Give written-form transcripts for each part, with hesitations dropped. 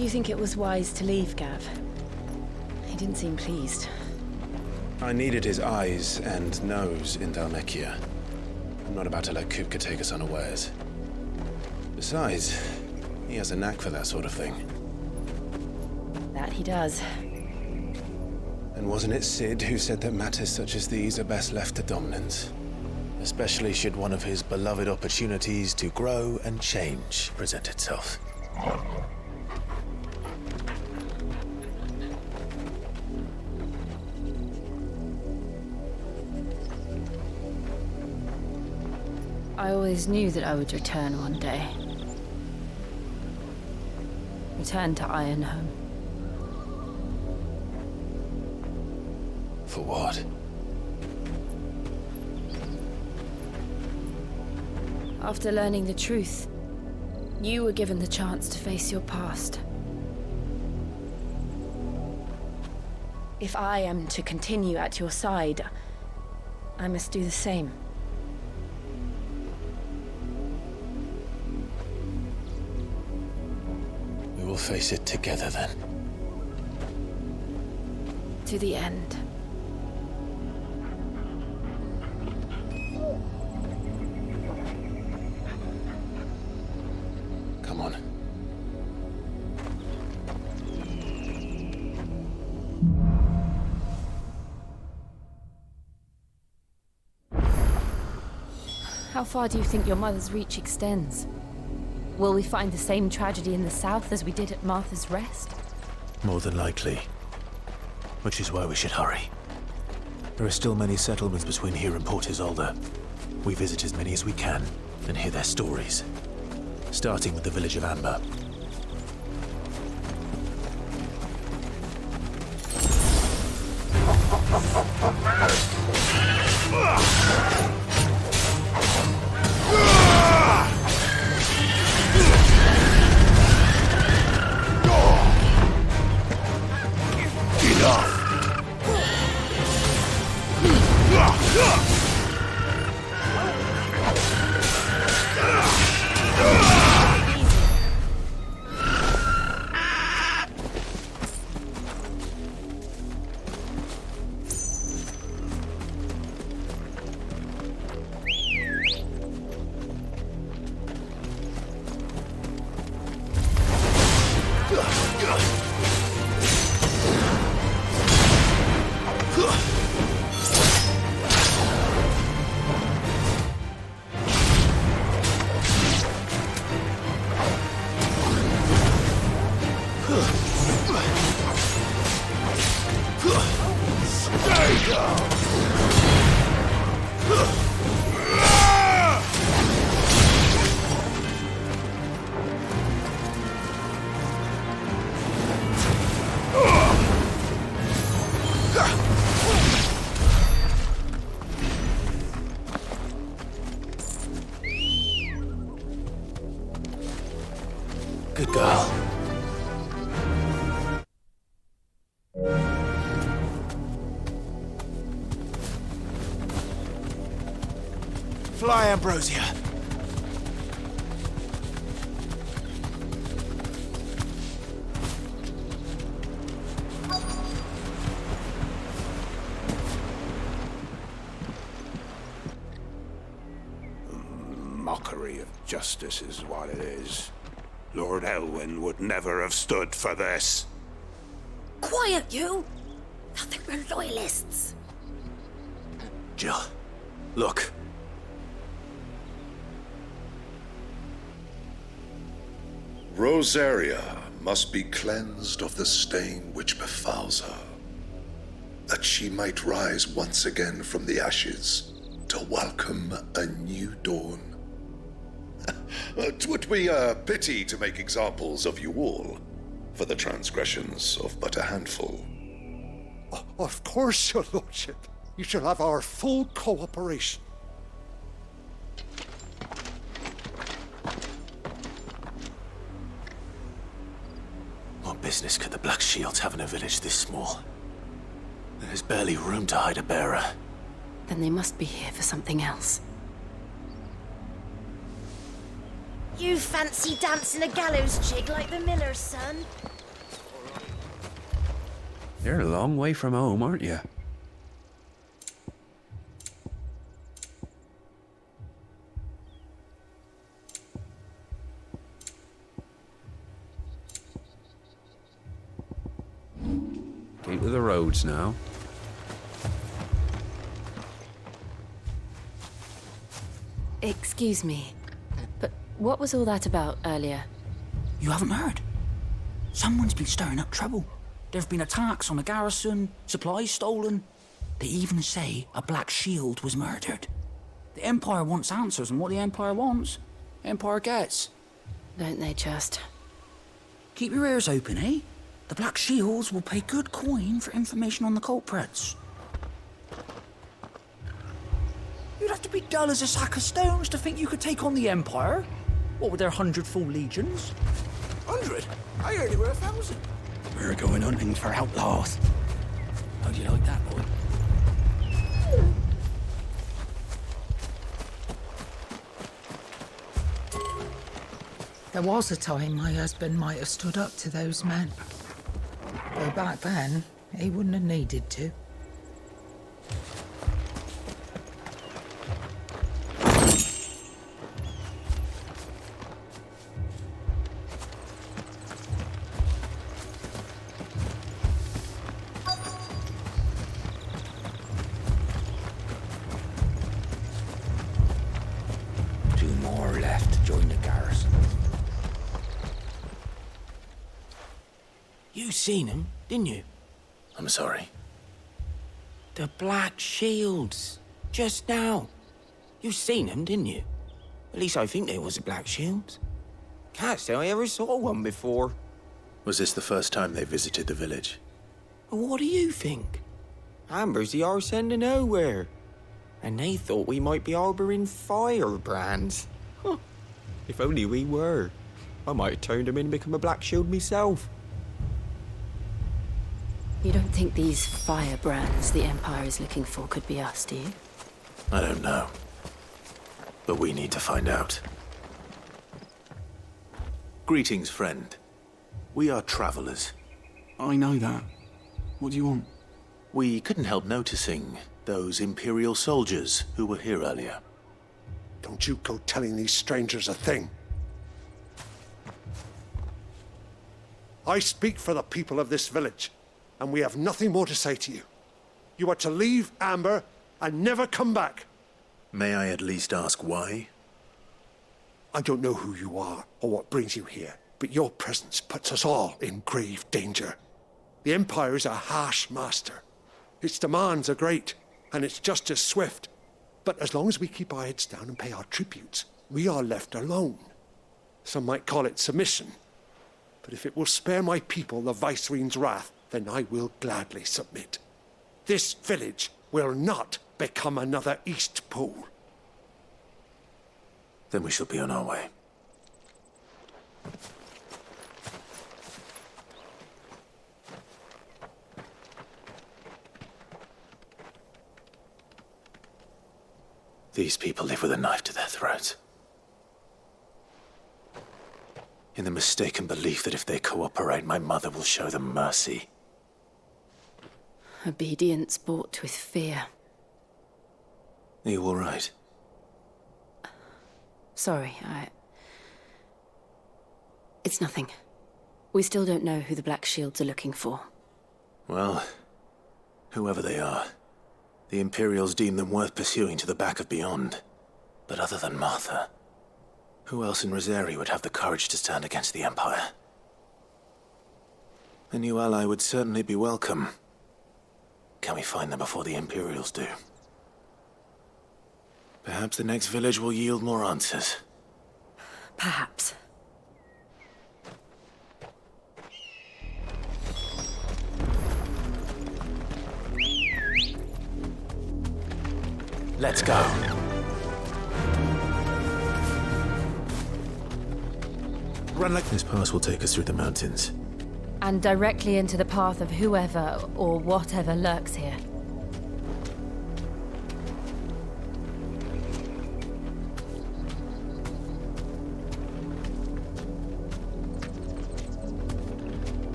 Do you think it was wise to leave, Gav? He didn't seem pleased. I needed his eyes and nose in Dalmekia. I'm not about to let Kupka take us unawares. Besides, he has a knack for that sort of thing. That he does. And wasn't it Sid who said that matters such as these are best left to dominance? Especially should one of his beloved opportunities to grow and change present itself. I always knew that I would return one day. Return to Ironhome. For what? After learning the truth, you were given the chance to face your past. If I am to continue at your side, I must do the same. We will face it together then. To the end. Come on. How far do you think your mother's reach extends? Will we find the same tragedy in the south as we did at Martha's Rest? More than likely. Which is why we should hurry. There are still many settlements between here and Port Isolde. We visit as many as we can and hear their stories. Starting with the village of Amber. Good girl. Fly, Ambrosia. Mockery of justice is what it is. Lord Elwyn would never have stood for this. Quiet, you! I think we're loyalists. Jill, look. Rosaria must be cleansed of the stain which befouls her, that she might rise once again from the ashes to welcome a new dawn. 'Twould be a pity to make examples of you all, for the transgressions of but a handful. Of course, your lordship. You shall have our full cooperation. What business could the Black Shields have in a village this small? There's barely room to hide a bearer. Then they must be here for something else. You fancy dancing a gallows jig like the miller's son? You're a long way from home, aren't you? Keep to the roads now. Excuse me, but what was all that about earlier? You haven't heard? Someone's been stirring up trouble. There have been attacks on the garrison, supplies stolen. They even say a Black Shield was murdered. The Empire wants answers, and what the Empire wants, Empire gets. Don't they just? Keep your ears open, eh? The Black Shields will pay good coin for information on the culprits. You'd have to be dull as a sack of stones to think you could take on the Empire. What with their 100 full legions? 100? I heard they were 1,000. We're going hunting for outlaws. How do you like that, boy? There was a time my husband might have stood up to those men. Though back then, he wouldn't have needed to. Two more left to join the garrison. You seen him, didn't you? I'm sorry. The Black Shields. Just now. You seen them, didn't you? At least I think there was a Black Shield. Can't say I ever saw one before. Was this the first time they visited the village? What do you think? Amber's the arse end of nowhere. And they thought we might be harbouring firebrands. Huh. If only we were. I might have turned them in and become a Black Shield myself. You don't think these firebrands the Empire is looking for could be us, do you? I don't know. But we need to find out. Greetings, friend. We are travelers. I know that. What do you want? We couldn't help noticing those Imperial soldiers who were here earlier. Don't you go telling these strangers a thing. I speak for the people of this village, and we have nothing more to say to you. You are to leave Amber and never come back. May I at least ask why? I don't know who you are or what brings you here, but your presence puts us all in grave danger. The Empire is a harsh master. Its demands are great, and its justice swift. But as long as we keep our heads down and pay our tributes, we are left alone. Some might call it submission. But if it will spare my people the Viceroy's wrath, then I will gladly submit. This village will not become another East Pool. Then we shall be on our way. These people live with a knife to their throats. In the mistaken belief that if they cooperate, my mother will show them mercy. Obedience bought with fear. Are you all right? Sorry, It's nothing. We still don't know who the Black Shields are looking for. Well, whoever they are, the Imperials deem them worth pursuing to the back of beyond. But other than Martha, who else in Rosari would have the courage to stand against the Empire? A new ally would certainly be welcome. Can we find them before the Imperials do? Perhaps the next village will yield more answers. Perhaps. Let's go. Run like this pass will take us through the mountains. And directly into the path of whoever or whatever lurks here.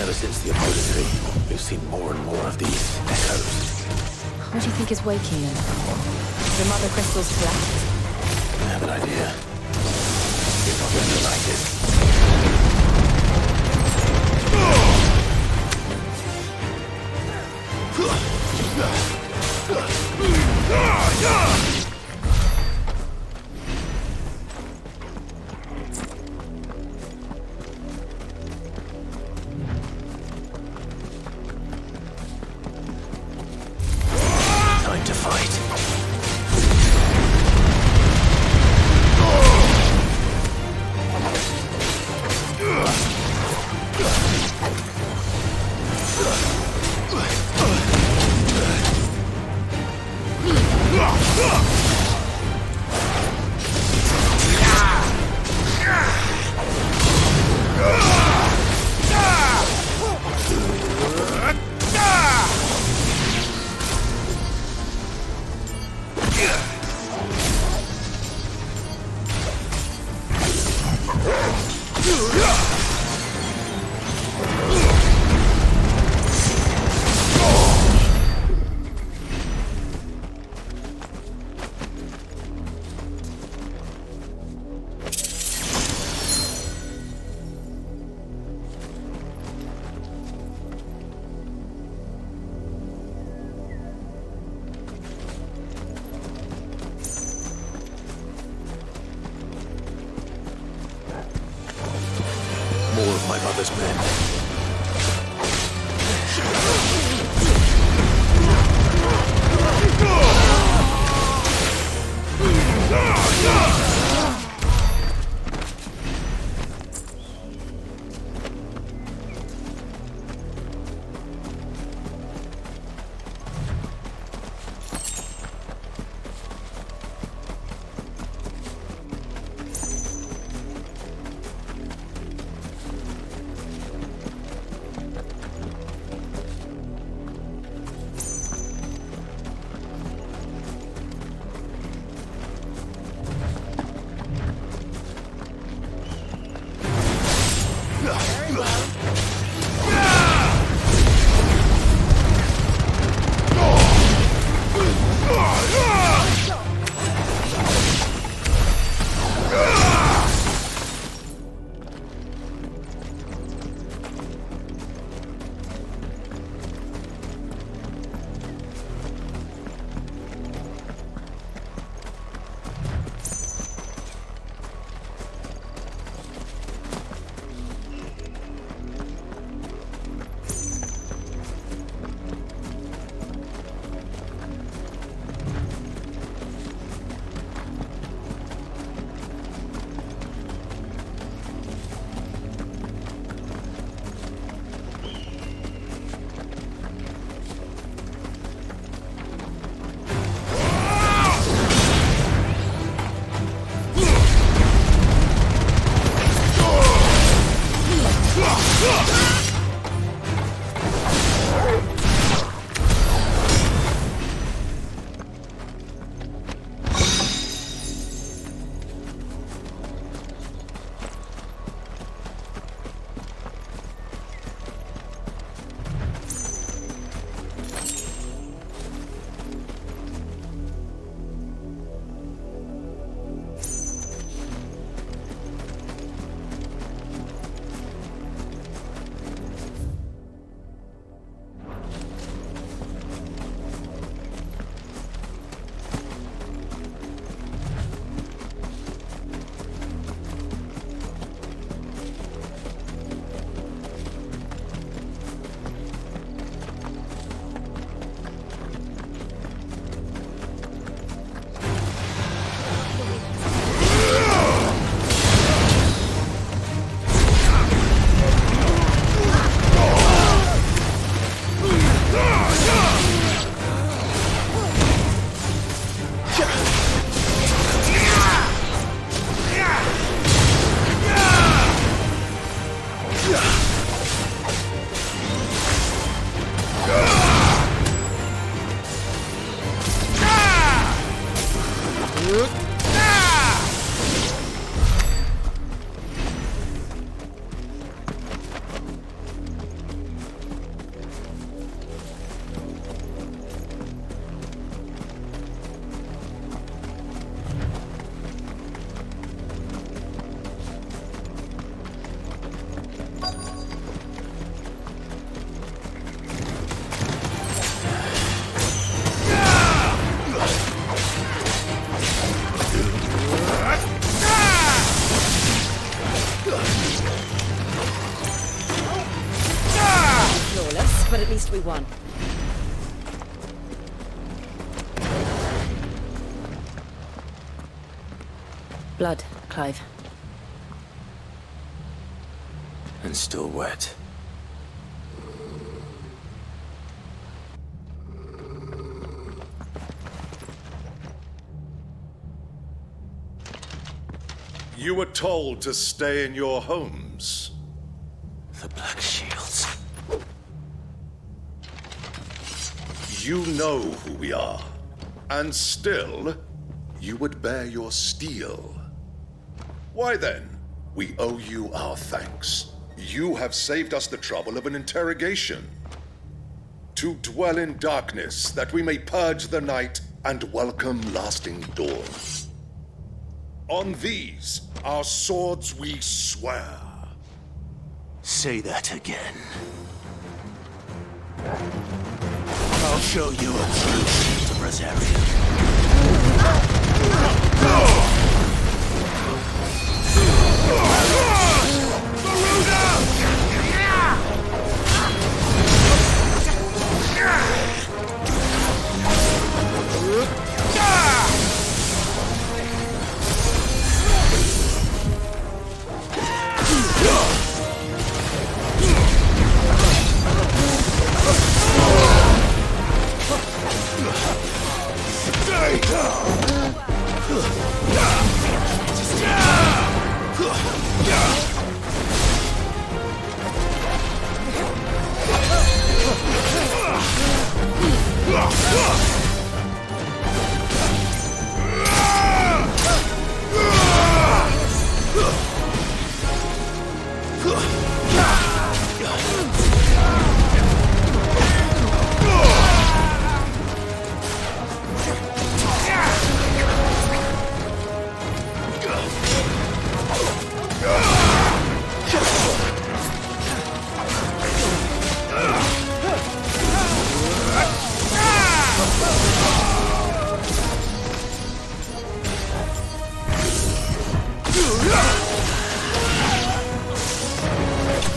Ever since the apostasy, we've seen more and more of these echoes. What do you think is waking them? The mother crystals collapsed? I have an idea. You're not going to like it. Time to fight. More of my mother's men. we won. Blood, Clive. And still wet. You were told to stay in your homes. The Black Shields. You know who we are. And still, you would bear your steel. Why then, we owe you our thanks. You have saved us the trouble of an interrogation. To dwell in darkness, that we may purge the night and welcome lasting dawn. On these, our swords we swear. Say that again. I'll show you a true shield of Rosaria.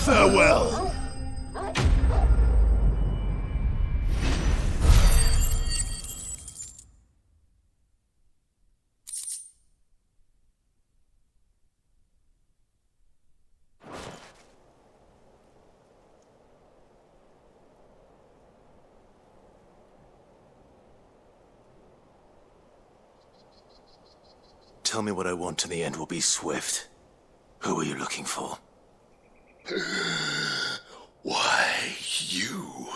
Farewell. Tell me what I want and the end will be swift. Who are you looking for? Why, you.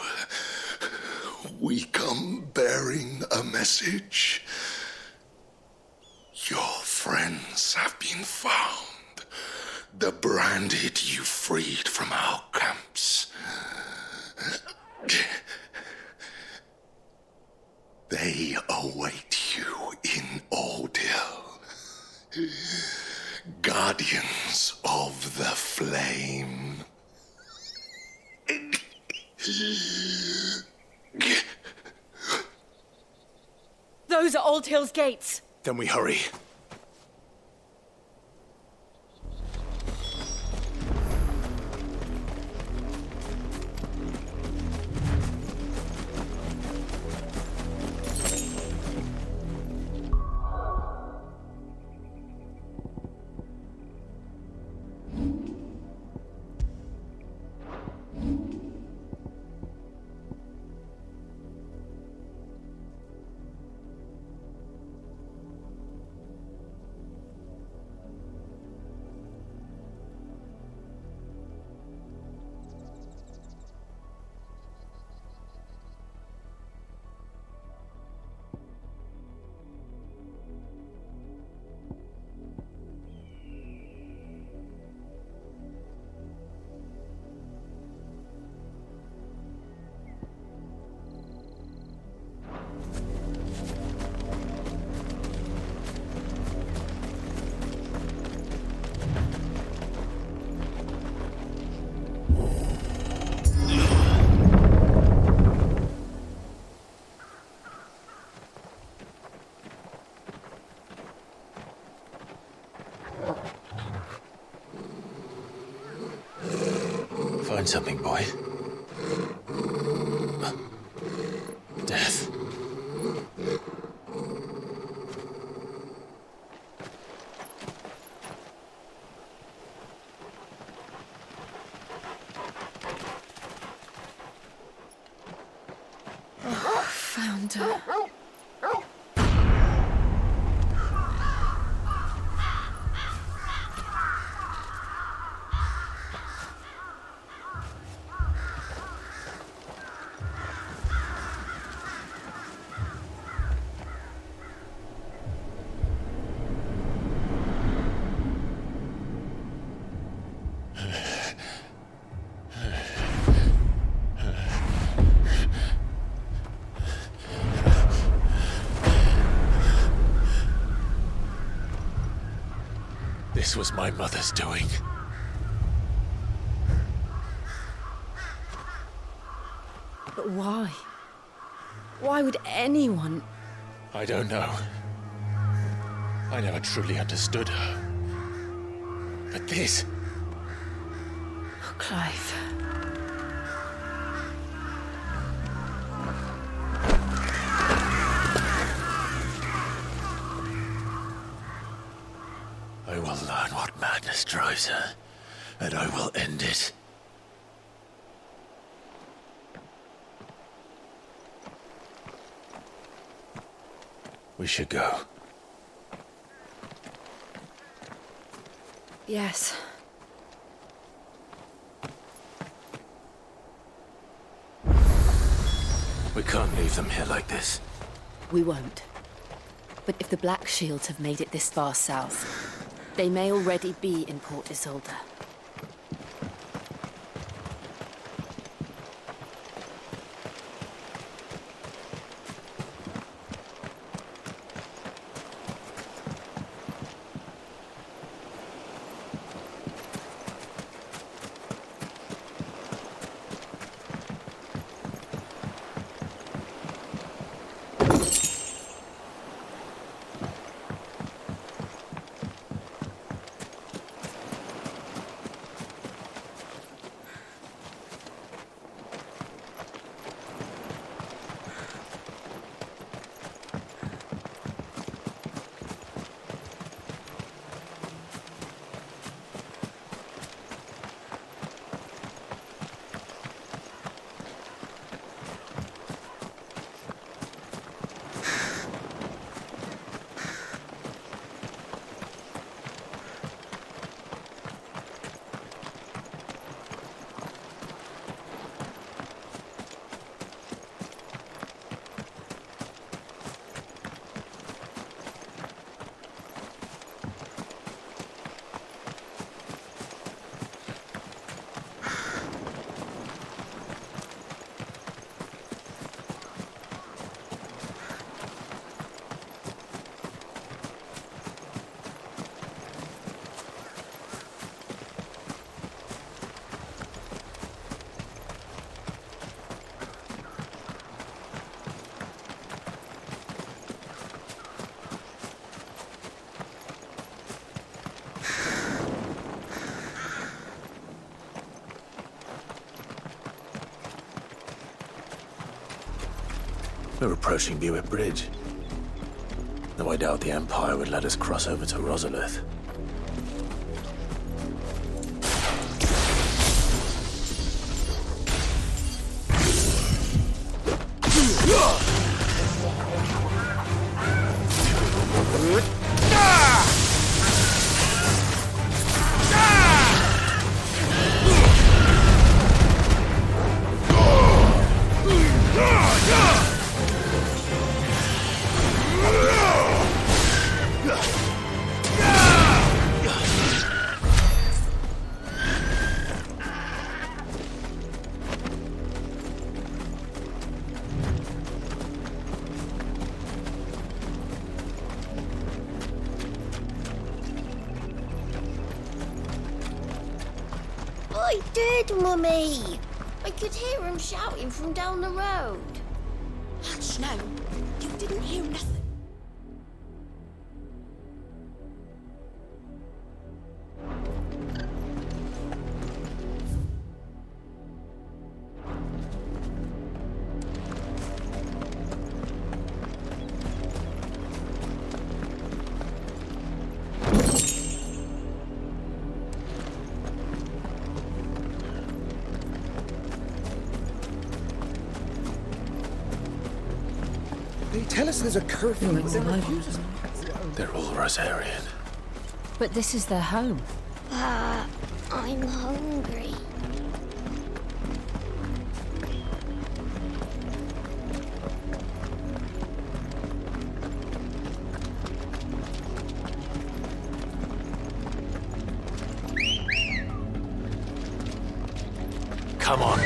We come bearing a message. Your friends have been found. The branded you freed from our camps. They await you in Odil. Guardians of the Flame. Those are Old Hill's gates. Then we hurry. Find something, boy. Hunter. This was my mother's doing. But why? Why would anyone... I don't know. I never truly understood her. But this... Oh, Clive. I will learn what madness drives her, and I will end it. We should go. Yes. We can't leave them here like this. We won't. But if the Black Shields have made it this far south, they may already be in Port Isolde. We're approaching Buick Bridge. Though I doubt the Empire would let us cross over to Rosalith. I did, Mummy! I could hear him shouting from down the road. Hush, no. You didn't hear nothing. tell us there's a curfew, but then refuse us. They're all Rosarian. But this is their home. I'm hungry. Come on.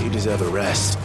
You deserve a rest.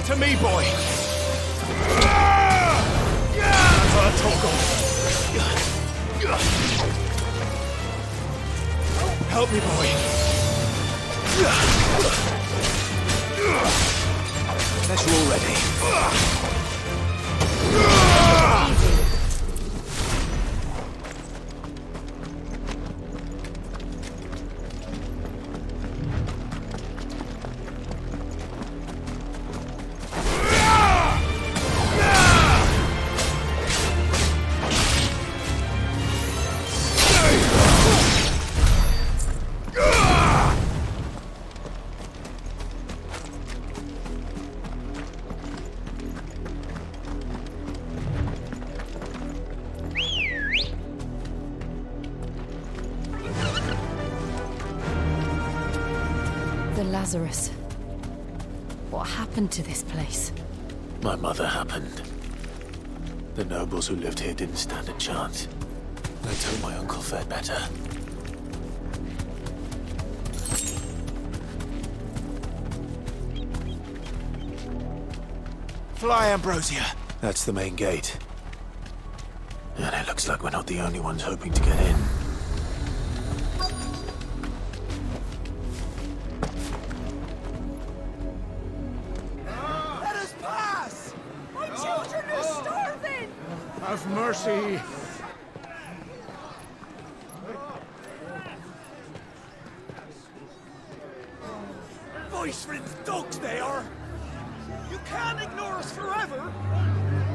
To me, boy! Help me, boy! Guess you're all ready. The Lazarus. What happened to this place? My mother happened. The nobles who lived here didn't stand a chance. Let's hope my uncle fared better. Fly, Ambrosia. That's the main gate. And it looks like we're not the only ones hoping to get in. Let us pass! My children are starving! Have mercy. Voice-ridden dogs they are! You can't ignore us forever!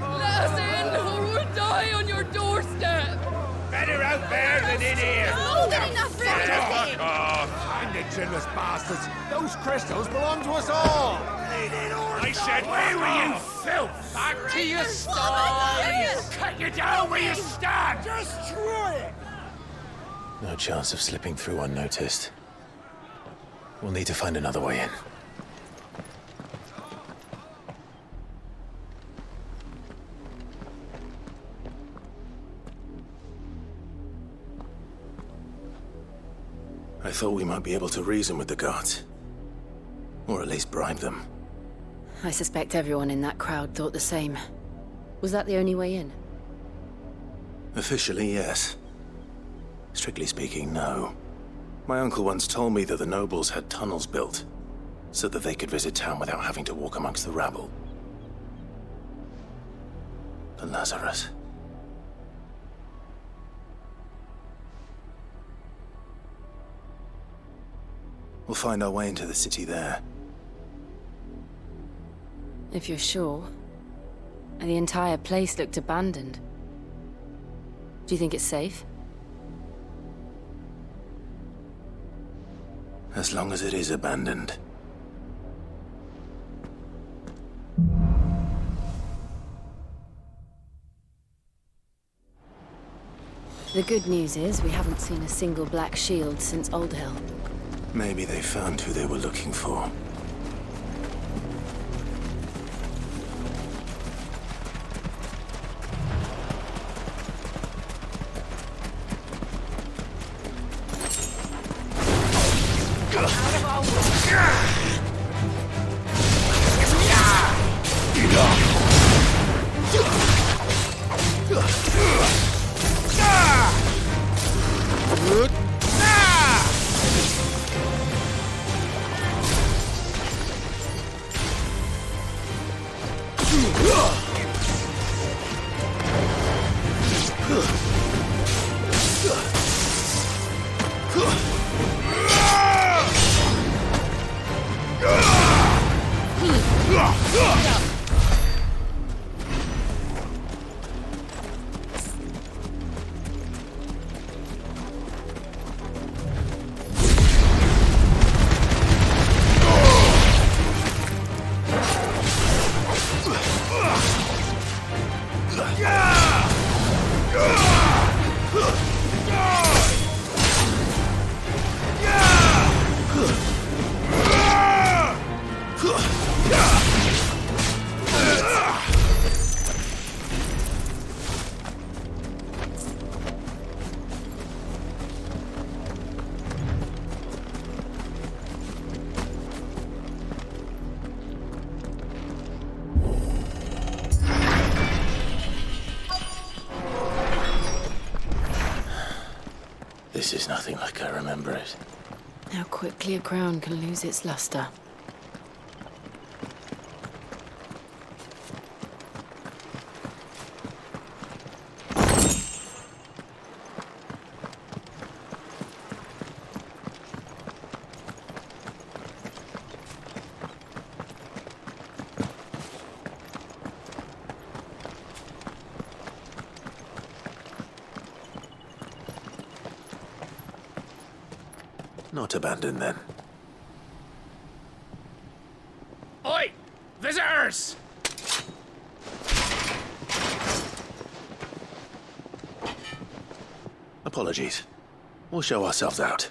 Let us in, or we'll die on your doorstep! Better out there than in here! More than enough for Fuck off! Find the chinless bastards! Those crystals belong to us all! I said, where were you, filth? Back to your sties! Cut you down where you stand! Destroy it! No chance of slipping through unnoticed. We'll need to find another way in. I thought we might be able to reason with the guards. Or at least bribe them. I suspect everyone in that crowd thought the same. Was that the only way in? Officially, yes. Strictly speaking, no. My uncle once told me that the nobles had tunnels built, so that they could visit town without having to walk amongst the rabble. The Lazarus. We'll find our way into the city there. If you're sure. The entire place looked abandoned. Do you think it's safe? As long as it is abandoned. The good news is we haven't seen a single black shield since Old Hill. Maybe they found who they were looking for. This is nothing like I remember it. How quickly a crown can lose its luster. Not abandoned, then. Oi! Visitors! Apologies. We'll show ourselves out.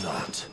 Not.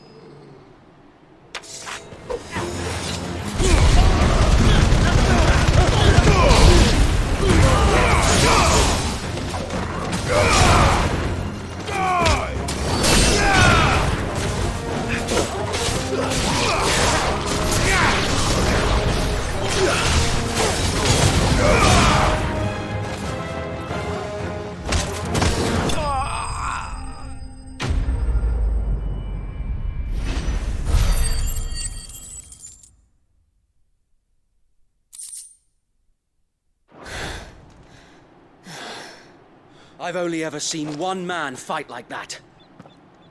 I've only ever seen one man fight like that.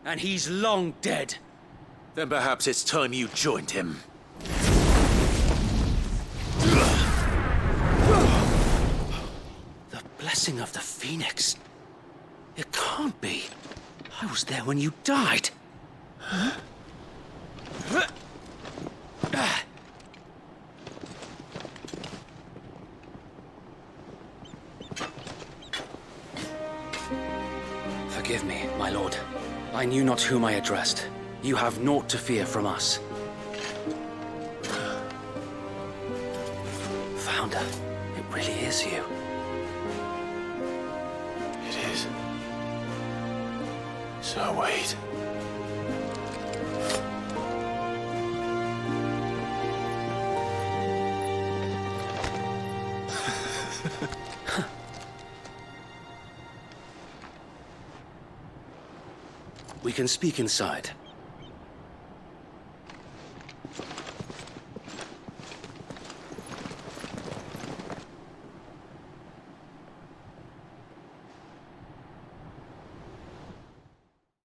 And he's long dead. Then perhaps it's time you joined him. The blessing of the Phoenix. It can't be. I was there when you died. Huh? Forgive me, my lord. I knew not whom I addressed. You have naught to fear from us. Founder, it really is you. It is. So wait. We can speak inside.